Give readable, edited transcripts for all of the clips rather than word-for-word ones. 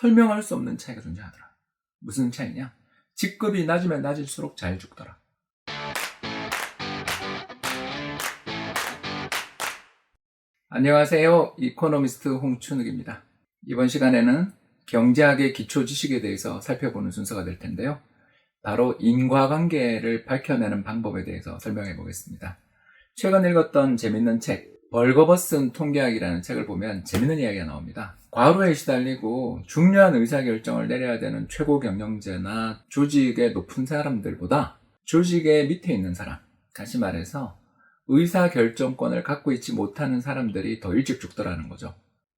설명할 수 없는 차이가 존재하더라. 무슨 차이냐? 직급이 낮으면 낮을수록 잘 죽더라. 안녕하세요. 이코노미스트 홍춘욱입니다. 이번 시간에는 경제학의 기초 지식에 대해서 살펴보는 순서가 될 텐데요. 바로 인과관계를 밝혀내는 방법에 대해서 설명해 보겠습니다. 최근 읽었던 재밌는 책, 벌거벗은 통계학이라는 책을 보면 재밌는 이야기가 나옵니다. 과로에 시달리고 중요한 의사결정을 내려야 되는 최고 경영자나 조직의 높은 사람들보다 조직의 밑에 있는 사람, 다시 말해서 의사결정권을 갖고 있지 못하는 사람들이 더 일찍 죽더라는 거죠.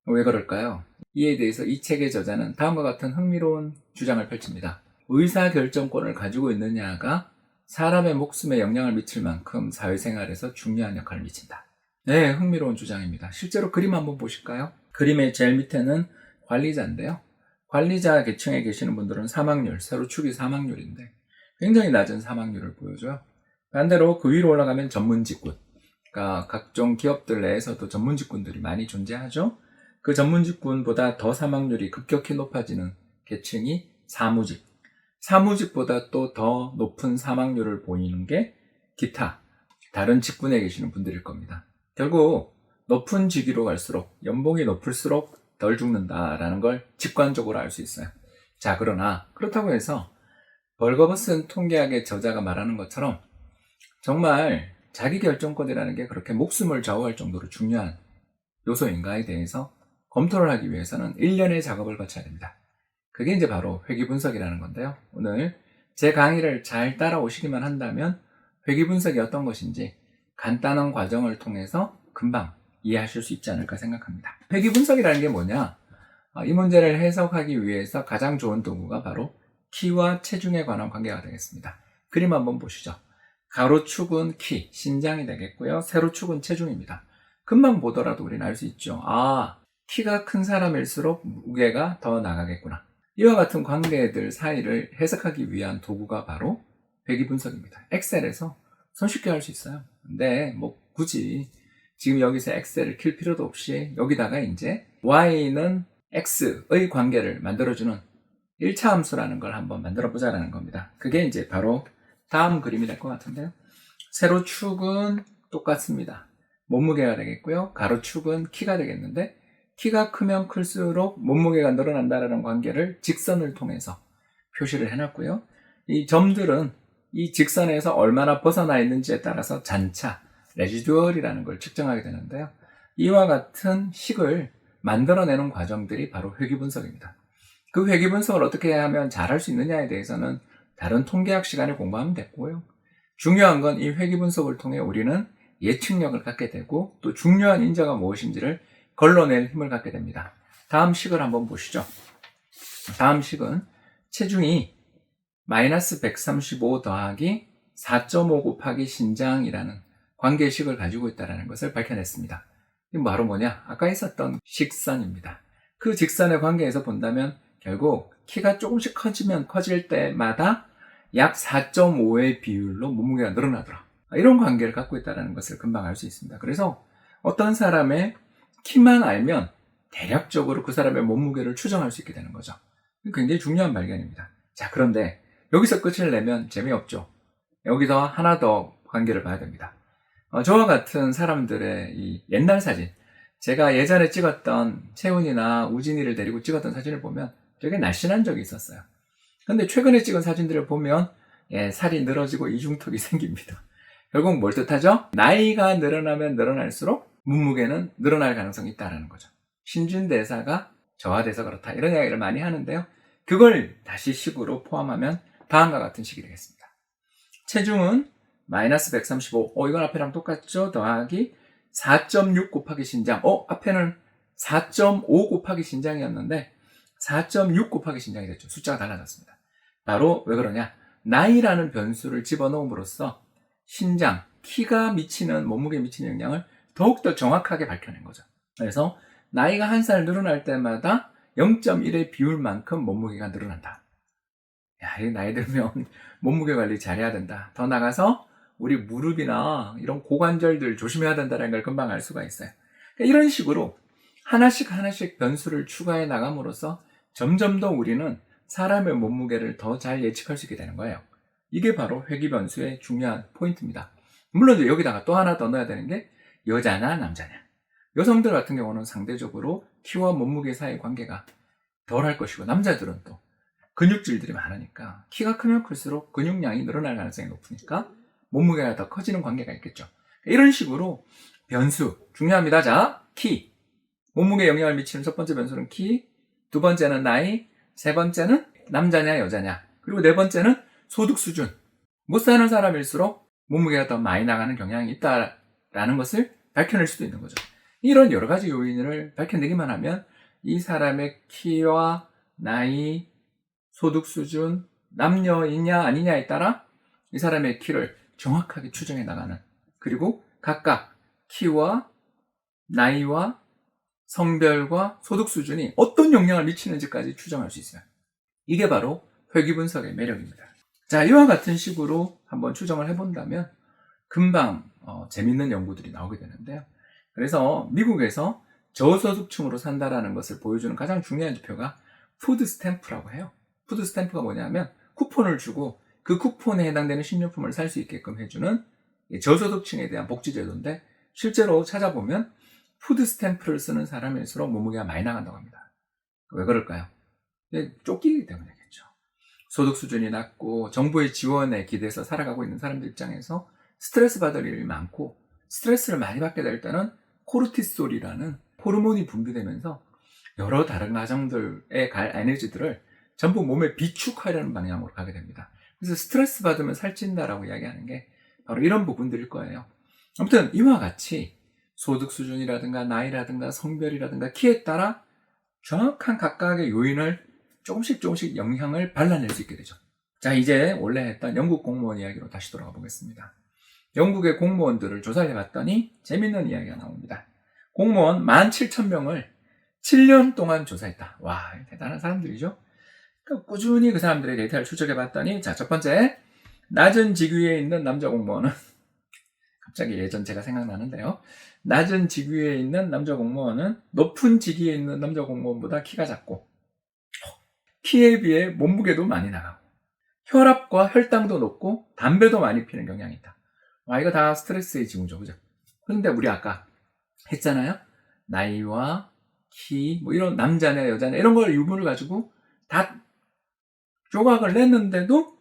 왜 그럴까요? 이에 대해서 이 책의 저자는 다음과 같은 흥미로운 주장을 펼칩니다. 의사결정권을 가지고 있느냐가 사람의 목숨에 영향을 미칠 만큼 사회생활에서 중요한 역할을 미친다. 네, 흥미로운 주장입니다. 실제로 그림 한번 보실까요? 그림의 제일 밑에는 관리자인데요. 관리자 계층에 계시는 분들은 사망률, 세로축이 사망률인데 굉장히 낮은 사망률을 보여줘요. 반대로 그 위로 올라가면 전문직군, 그러니까 각종 기업들 내에서도 전문직군들이 많이 존재하죠. 그 전문직군보다 더 사망률이 급격히 높아지는 계층이 사무직, 사무직보다 또 더 높은 사망률을 보이는 게 기타, 다른 직군에 계시는 분들일 겁니다. 결국 높은 직위로 갈수록 연봉이 높을수록 덜 죽는다라는 걸 직관적으로 알 수 있어요. 자, 그러나 그렇다고 해서 벌거벗은 통계학의 저자가 말하는 것처럼 정말 자기결정권이라는 게 그렇게 목숨을 좌우할 정도로 중요한 요소인가에 대해서 검토를 하기 위해서는 1년의 작업을 거쳐야 됩니다. 그게 이제 바로 회귀분석이라는 건데요. 오늘 제 강의를 잘 따라오시기만 한다면 회귀분석이 어떤 것인지 간단한 과정을 통해서 금방 이해하실 수 있지 않을까 생각합니다. 회귀분석이라는 게 뭐냐? 이 문제를 해석하기 위해서 가장 좋은 도구가 바로 키와 체중에 관한 관계가 되겠습니다. 그림 한번 보시죠. 가로축은 키, 신장이 되겠고요. 세로축은 체중입니다. 금방 보더라도 우리는 알 수 있죠. 키가 큰 사람일수록 무게가 더 나가겠구나. 이와 같은 관계들 사이를 해석하기 위한 도구가 바로 회귀분석입니다. 엑셀에서 손쉽게 할 수 있어요. 근데 굳이 지금 여기서 엑셀을 킬 필요도 없이 여기다가 이제 y는 x의 관계를 만들어주는 1차 함수라는 걸 한번 만들어 보자라는 겁니다. 그게 이제 바로 다음 그림이 될 것 같은데요. 세로축은 똑같습니다. 몸무게가 되겠고요. 가로축은 키가 되겠는데 키가 크면 클수록 몸무게가 늘어난다는 관계를 직선을 통해서 표시를 해놨고요. 이 점들은 이 직선에서 얼마나 벗어나 있는지에 따라서 잔차, 레지듀얼이라는 걸 측정하게 되는데요. 이와 같은 식을 만들어내는 과정들이 바로 회귀분석입니다. 그 회귀분석을 어떻게 하면 잘할 수 있느냐에 대해서는 다른 통계학 시간에 공부하면 됐고요. 중요한 건 이 회귀분석을 통해 우리는 예측력을 갖게 되고 또 중요한 인자가 무엇인지를 걸러낼 힘을 갖게 됩니다. 다음 식을 한번 보시죠. 다음 식은 체중이 마이너스 135 더하기 4.5 곱하기 신장이라는 관계식을 가지고 있다는 것을 밝혀냈습니다. 이건 바로 뭐냐? 아까 있었던 직선입니다. 그 직선의 관계에서 본다면 결국 키가 조금씩 커질 때마다 약 4.5의 비율로 몸무게가 늘어나더라. 이런 관계를 갖고 있다는 것을 금방 알 수 있습니다. 그래서 어떤 사람의 키만 알면 대략적으로 그 사람의 몸무게를 추정할 수 있게 되는 거죠. 굉장히 중요한 발견입니다. 자, 그런데 여기서 끝을 내면 재미없죠. 여기서 하나 더 관계를 봐야 됩니다. 저와 같은 사람들의 이 옛날 사진, 제가 예전에 찍었던 채훈이나 우진이를 데리고 찍었던 사진을 보면 되게 날씬한 적이 있었어요. 근데 최근에 찍은 사진들을 보면 살이 늘어지고 이중턱이 생깁니다. 결국 뭘 뜻하죠? 나이가 늘어나면 늘어날수록 몸무게는 늘어날 가능성이 있다는 거죠. 신진대사가 저하돼서 그렇다, 이런 이야기를 많이 하는데요. 그걸 다시 식으로 포함하면 다음과 같은 식이 되겠습니다. 체중은 마이너스 135, 이건 앞에랑 똑같죠? 더하기 4.6 곱하기 신장. 앞에는 4.5 곱하기 신장이었는데 4.6 곱하기 신장이 됐죠. 숫자가 달라졌습니다. 바로 왜 그러냐? 나이라는 변수를 집어넣음으로써 신장, 키가 미치는, 몸무게에 미치는 영향을 더욱더 정확하게 밝혀낸 거죠. 그래서 나이가 한 살 늘어날 때마다 0.1의 비율만큼 몸무게가 늘어난다. 이 나이 들면 몸무게 관리 잘해야 된다. 더 나가서 우리 무릎이나 이런 고관절들 조심해야 된다는 걸 금방 알 수가 있어요. 이런 식으로 하나씩 변수를 추가해 나감으로써 점점 더 우리는 사람의 몸무게를 더 잘 예측할 수 있게 되는 거예요. 이게 바로 회귀 변수의 중요한 포인트입니다. 물론 이제 여기다가 또 하나 더 넣어야 되는 게 여자냐 남자냐. 여성들 같은 경우는 상대적으로 키와 몸무게 사이의 관계가 덜 할 것이고, 남자들은 또 근육질들이 많으니까 키가 크면 클수록 근육량이 늘어날 가능성이 높으니까 몸무게가 더 커지는 관계가 있겠죠. 이런 식으로 변수 중요합니다. 자, 키. 몸무게에 영향을 미치는 첫 번째 변수는 키, 두 번째는 나이, 세 번째는 남자냐 여자냐, 그리고 네 번째는 소득 수준. 못 사는 사람일수록 몸무게가 더 많이 나가는 경향이 있다라는 것을 밝혀낼 수도 있는 거죠. 이런 여러 가지 요인을 밝혀내기만 하면 이 사람의 키와 나이, 소득 수준, 남녀이냐 아니냐에 따라 이 사람의 키를 정확하게 추정해 나가는, 그리고 각각 키와 나이와 성별과 소득 수준이 어떤 영향을 미치는지까지 추정할 수 있어요. 이게 바로 회귀 분석의 매력입니다. 자, 이와 같은 식으로 한번 추정을 해본다면 금방 재밌는 연구들이 나오게 되는데요. 그래서 미국에서 저소득층으로 산다라는 것을 보여주는 가장 중요한 지표가 푸드 스탬프라고 해요. 푸드 스탬프가 뭐냐면 쿠폰을 주고 그 쿠폰에 해당되는 식료품을 살 수 있게끔 해주는 저소득층에 대한 복지제도인데, 실제로 찾아보면 푸드 스탬프를 쓰는 사람일수록 몸무게가 많이 나간다고 합니다. 왜 그럴까요? 쫓기기 때문이겠죠. 소득 수준이 낮고 정부의 지원에 기대서 살아가고 있는 사람들 입장에서 스트레스 받을 일이 많고, 스트레스를 많이 받게 될 때는 코르티솔이라는 호르몬이 분비되면서 여러 다른 과정들에 갈 에너지들을 전부 몸에 비축하려는 방향으로 가게 됩니다. 그래서 스트레스 받으면 살찐다라고 이야기하는 게 바로 이런 부분들일 거예요. 아무튼 이와 같이 소득 수준이라든가 나이라든가 성별이라든가 키에 따라 정확한 각각의 요인을 조금씩 영향을 발라낼 수 있게 되죠. 자, 이제 원래 했던 영국 공무원 이야기로 다시 돌아가 보겠습니다. 영국의 공무원들을 조사를 해봤더니 재밌는 이야기가 나옵니다. 공무원 17,000명을 7년 동안 조사했다. 와, 대단한 사람들이죠. 꾸준히 그 사람들의 데이터를 추적해봤더니, 자, 첫 번째, 낮은 직위에 있는 남자 공무원은 갑자기 예전 제가 생각나는데요. 낮은 직위에 있는 남자 공무원은 높은 직위에 있는 남자 공무원보다 키가 작고, 키에 비해 몸무게도 많이 나가고, 혈압과 혈당도 높고, 담배도 많이 피는 경향이 있다. 와, 이거 다 스트레스의 징후죠, 그죠? 그런데 우리 아까 했잖아요. 나이와 키, 뭐 이런 남자냐 여자냐 이런 걸 유무를 가지고 다 조각을 냈는데도,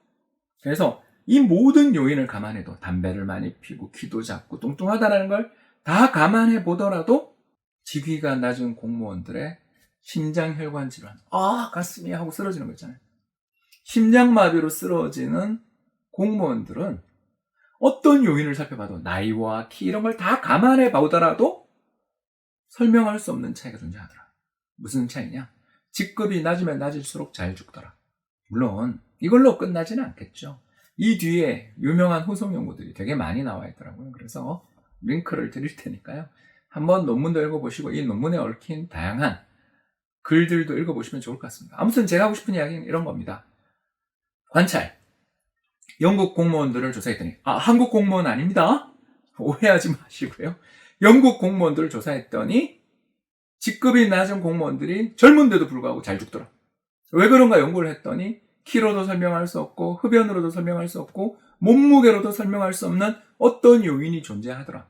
그래서 이 모든 요인을 감안해도 담배를 많이 피고 키도 작고 뚱뚱하다는 걸 다 감안해 보더라도 직위가 낮은 공무원들의 심장혈관 질환, 가슴이 하고 쓰러지는 거 있잖아요. 심장마비로 쓰러지는 공무원들은 어떤 요인을 살펴봐도 나이와 키 이런 걸 다 감안해 보더라도 설명할 수 없는 차이가 존재하더라. 무슨 차이냐? 직급이 낮으면 낮을수록 잘 죽더라. 물론 이걸로 끝나지는 않겠죠. 이 뒤에 유명한 후속 연구들이 되게 많이 나와 있더라고요. 그래서 링크를 드릴 테니까요. 한번 논문도 읽어보시고 이 논문에 얽힌 다양한 글들도 읽어보시면 좋을 것 같습니다. 아무튼 제가 하고 싶은 이야기는 이런 겁니다. 관찰. 영국 공무원들을 조사했더니, 한국 공무원 아닙니다. 오해하지 마시고요. 영국 공무원들을 조사했더니 직급이 낮은 공무원들이 젊은데도 불구하고 잘 죽더라. 왜 그런가 연구를 했더니 키로도 설명할 수 없고 흡연으로도 설명할 수 없고 몸무게로도 설명할 수 없는 어떤 요인이 존재하더라.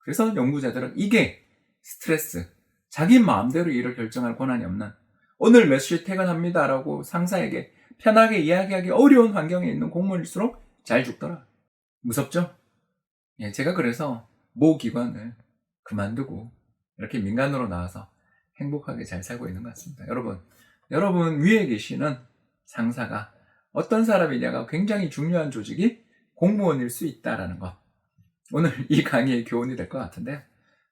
그래서 연구자들은 이게 스트레스, 자기 마음대로 일을 결정할 권한이 없는, 오늘 몇 시에 퇴근합니다라고 상사에게 편하게 이야기하기 어려운 환경에 있는 공무원일수록 잘 죽더라. 무섭죠? 제가 그래서 모 기관을 그만두고 이렇게 민간으로 나와서 행복하게 잘 살고 있는 것 같습니다. 여러분 위에 계시는 상사가 어떤 사람이냐가 굉장히 중요한 조직이 공무원일 수 있다는 것, 오늘 이 강의의 교훈이 될 것 같은데요.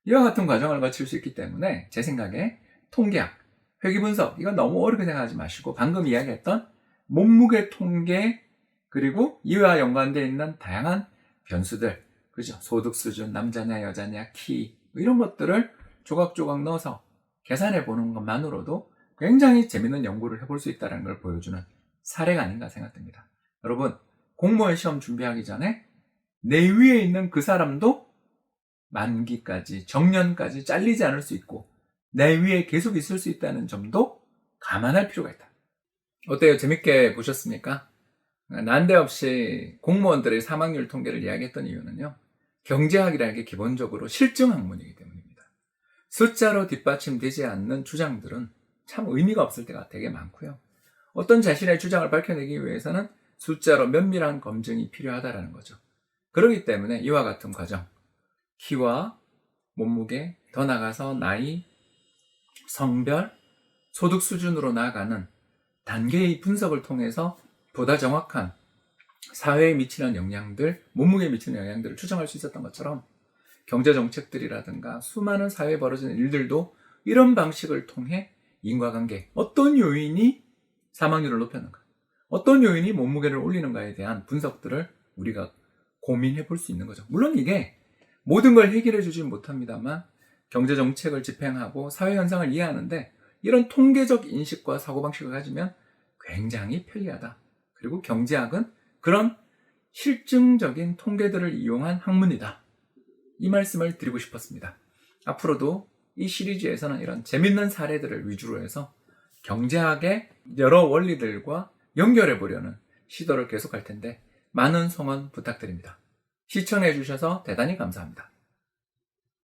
이와 같은 과정을 거칠 수 있기 때문에 제 생각에 통계학, 회귀 분석, 이건 너무 어렵게 생각하지 마시고 방금 이야기했던 몸무게 통계, 그리고 이와 연관되어 있는 다양한 변수들, 그죠? 소득 수준, 남자냐 여자냐, 키, 이런 것들을 조각조각 넣어서 계산해 보는 것만으로도 굉장히 재밌는 연구를 해볼 수 있다는 걸 보여주는 사례가 아닌가 생각됩니다. 여러분, 공무원 시험 준비하기 전에 내 위에 있는 그 사람도 만기까지, 정년까지 잘리지 않을 수 있고 내 위에 계속 있을 수 있다는 점도 감안할 필요가 있다. 어때요? 재밌게 보셨습니까? 난데없이 공무원들의 사망률 통계를 이야기했던 이유는요, 경제학이라는 게 기본적으로 실증 학문이기 때문입니다. 숫자로 뒷받침되지 않는 주장들은 참 의미가 없을 때가 되게 많고요. 어떤 자신의 주장을 밝혀내기 위해서는 숫자로 면밀한 검증이 필요하다는 거죠. 그렇기 때문에 이와 같은 과정, 키와 몸무게, 더 나아가서 나이, 성별, 소득 수준으로 나아가는 단계의 분석을 통해서 보다 정확한 사회에 미치는 영향들, 몸무게에 미치는 영향들을 추정할 수 있었던 것처럼 경제정책들이라든가 수많은 사회에 벌어지는 일들도 이런 방식을 통해 인과관계, 어떤 요인이 사망률을 높였는가, 어떤 요인이 몸무게를 올리는가에 대한 분석들을 우리가 고민해 볼 수 있는 거죠. 물론 이게 모든 걸 해결해 주진 못합니다만 경제정책을 집행하고 사회현상을 이해하는데 이런 통계적 인식과 사고방식을 가지면 굉장히 편리하다. 그리고 경제학은 그런 실증적인 통계들을 이용한 학문이다. 이 말씀을 드리고 싶었습니다. 앞으로도 이 시리즈에서는 이런 재밌는 사례들을 위주로 해서 경제학의 여러 원리들과 연결해 보려는 시도를 계속할 텐데 많은 성원 부탁드립니다. 시청해 주셔서 대단히 감사합니다.